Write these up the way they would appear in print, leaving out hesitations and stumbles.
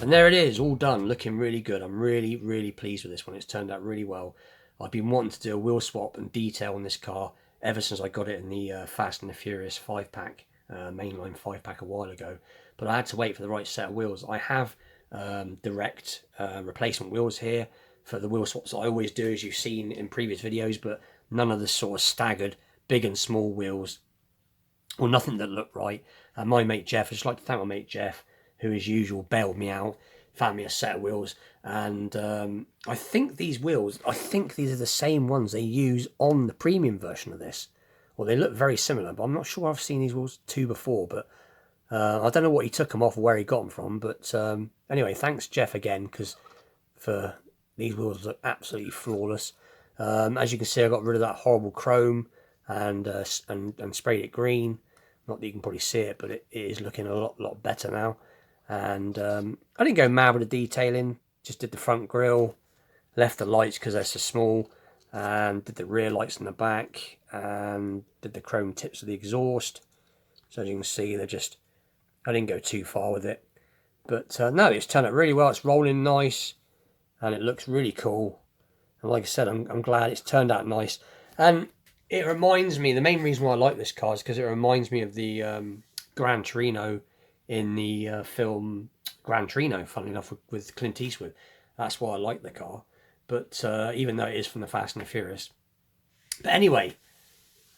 And there it is, all done, looking really good. I'm really pleased with this one. It's turned out really well. I've been wanting to do a wheel swap and detail on this car ever since I got it in the Fast and the Furious 5-pack, mainline 5-pack a while ago. But I had to wait for the right set of wheels. I have direct replacement wheels here for the wheel swaps that I always do, as you've seen in previous videos, but none of the sort of staggered big and small wheels, or nothing that looked right. And my mate Jeff, I'd just like to thank my mate Jeff, who as usual bailed me out, found me a set of wheels, and I think these wheels, these are the same ones they use on the premium version of this. Well, they look very similar, but I'm not sure I've seen these wheels too before, but I don't know what he took them off or where he got them from, but anyway, thanks Jeff again, because for these wheels look absolutely flawless. As you can see, I got rid of that horrible chrome and sprayed it green. Not that you can probably see it, but it is looking a lot better now. And I didn't go mad with the detailing, just did the front grille, left the lights because they're so small, and did the rear lights in the back, and did the chrome tips of the exhaust. So as you can see, I didn't go too far with it. But no, it's turned out really well. It's rolling nice, and it looks really cool. And like I said, I'm glad it's turned out nice. And it reminds me, the main reason why I like this car is because it reminds me of the Gran Torino in the film Gran Torino, funnily enough, with Clint Eastwood. That's why I like the car. But even though it is from the Fast and the Furious. But anyway,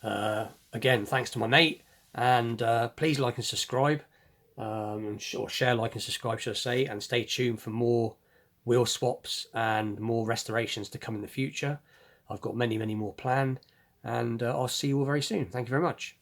again, thanks to my mate. And please like and subscribe. Or share, like and subscribe, should I say. And stay tuned for more wheel swaps and more restorations to come in the future. I've got many more planned. And I'll see you all very soon. Thank you very much.